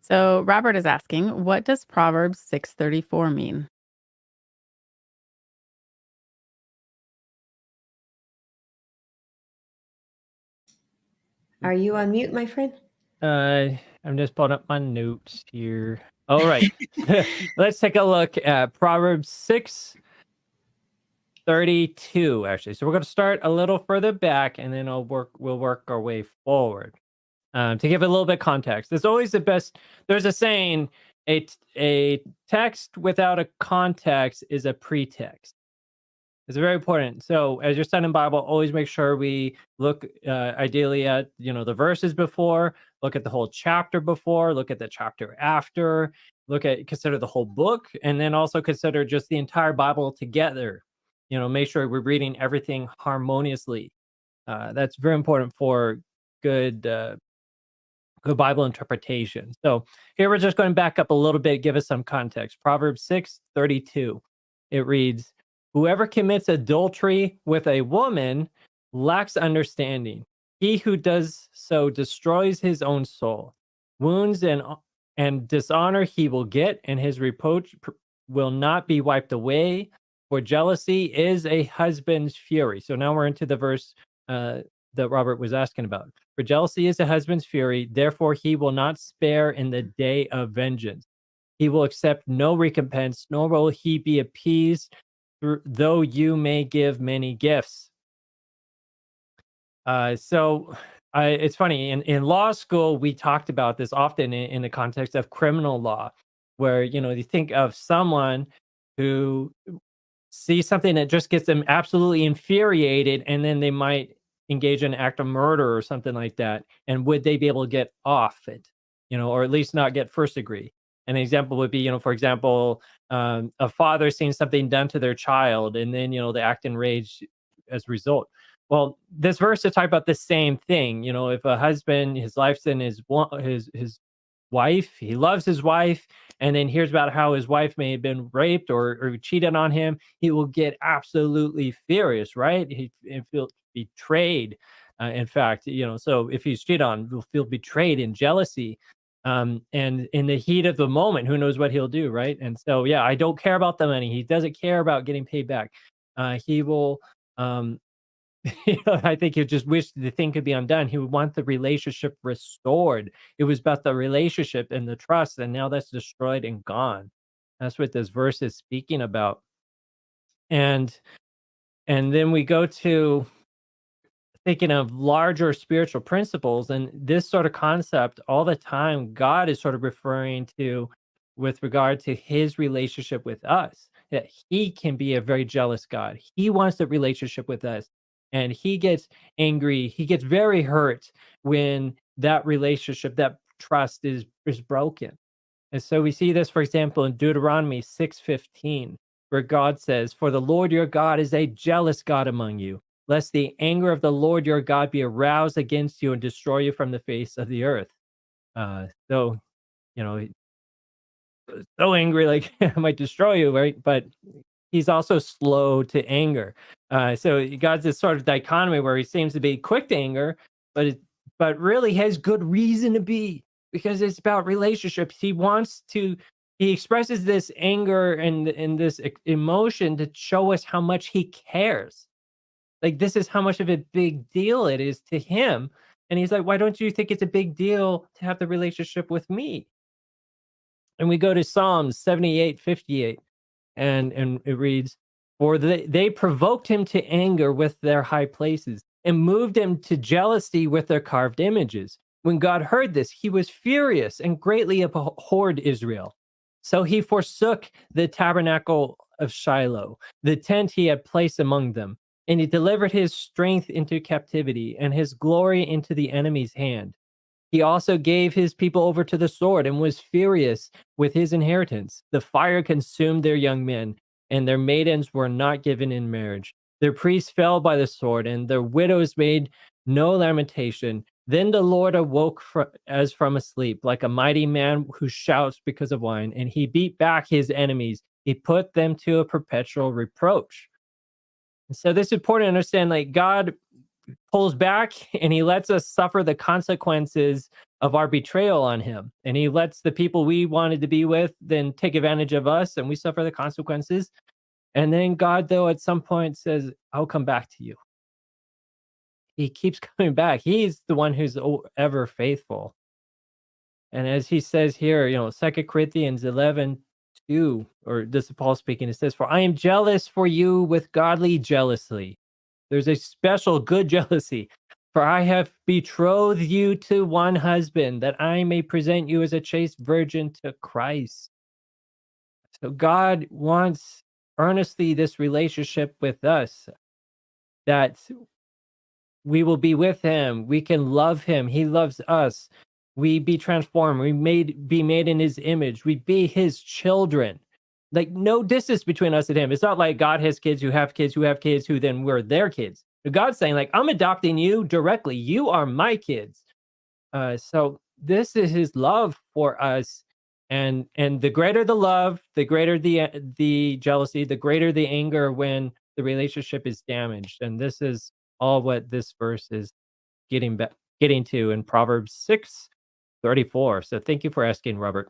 So Robert is asking, what does Proverbs 6:34 mean? Are you on mute, my friend? I'm just pulling up my notes here. All right. Let's take a look at Proverbs 6:32, actually. So we're going to start a little further back and then we'll work our way forward. To give a little bit context. There's always the best there's a saying, a text without a context is a pretext. It's very important. So as you're studying Bible, always make sure we look ideally at the verses before, look at the whole chapter before, look at the chapter after, consider the whole book, and then also consider just the entire Bible together. Make sure we're reading everything harmoniously. That's very important for good good Bible interpretation. So here we're just going to back up a little bit, give us some context. Proverbs 6:32. It reads, "Whoever commits adultery with a woman lacks understanding. He who does so destroys his own soul. Wounds and dishonor he will get, and his reproach will not be wiped away. For jealousy is a husband's fury." So now we're into the verse that Robert was asking about. "For jealousy is a husband's fury, therefore he will not spare in the day of vengeance. He will accept no recompense, nor will he be appeased, though you may give many gifts." So it's funny, in law school, we talked about this often in the context of criminal law, where, you think of someone who sees something that just gets them absolutely infuriated, and then they might engage in an act of murder or something like that. And would they be able to get off it, or at least not get first degree? An example would be, for example, a father seeing something done to their child, and then, they act in rage as a result. Well, this verse is talking about the same thing. If a husband, his life's in his wife, he loves his wife, and then hears about how his wife may have been raped or cheated on him, he will get absolutely furious, right? He feel betrayed. In fact, so if he's cheated on, he'll feel betrayed and jealousy. And in the heat of the moment, who knows what he'll do, right? And so, yeah, I don't care about the money. He doesn't care about getting paid back. He will um, I think he just wished the thing could be undone. He would want the relationship restored. It was about the relationship and the trust, and now that's destroyed and gone. That's what this verse is speaking about. And then we go to thinking of larger spiritual principles, and this sort of concept all the time God is sort of referring to with regard to his relationship with us, that he can be a very jealous God. He wants a relationship with us, and he gets angry, he gets very hurt when that relationship, that trust is broken. And so we see this, for example, in Deuteronomy 6:15, where God says, "For the Lord your God is a jealous God among you, lest the anger of the Lord your God be aroused against you and destroy you from the face of the earth." So, you know, so angry, like I might destroy you, right? But he's also slow to anger. So God's this sort of dichotomy where he seems to be quick to anger, but really has good reason to be, because it's about relationships. He expresses this anger and this emotion to show us how much he cares. Like, this is how much of a big deal it is to him. And he's like, why don't you think it's a big deal to have the relationship with me? And we go to Psalms 78:58, and it reads, "For they provoked him to anger with their high places, and moved him to jealousy with their carved images. When God heard this, he was furious and greatly abhorred Israel. So he forsook the tabernacle of Shiloh, the tent he had placed among them, and he delivered his strength into captivity and his glory into the enemy's hand. He also gave his people over to the sword and was furious with his inheritance. The fire consumed their young men, and their maidens were not given in marriage. Their priests fell by the sword, and their widows made no lamentation. Then the Lord awoke as from a sleep, like a mighty man who shouts because of wine, and he beat back his enemies. He put them to a perpetual reproach." And so this is important to understand, like, God pulls back and he lets us suffer the consequences of our betrayal on him. And he lets the people we wanted to be with then take advantage of us and we suffer the consequences. And then God, though, at some point says, I'll come back to you. He keeps coming back. He's the one who's ever faithful. And as he says here, 2 Corinthians 11:2, or this is Paul speaking, it says, "For I am jealous for you with godly jealousy." There's a special good jealousy. "For I have betrothed you to one husband, that I may present you as a chaste virgin to Christ." So God wants earnestly this relationship with us, that we will be with him. We can love him. He loves us. We be transformed. Be made in his image. We be his children. Like no distance between us and him. It's not like God has kids who have kids who have kids who then we're their kids. But God's saying, like, I'm adopting you directly. You are my kids. So this is his love for us. And the greater the love, the greater the jealousy, the greater the anger when the relationship is damaged. And this is all what this verse is getting to in Proverbs 6:34. So thank you for asking, Robert.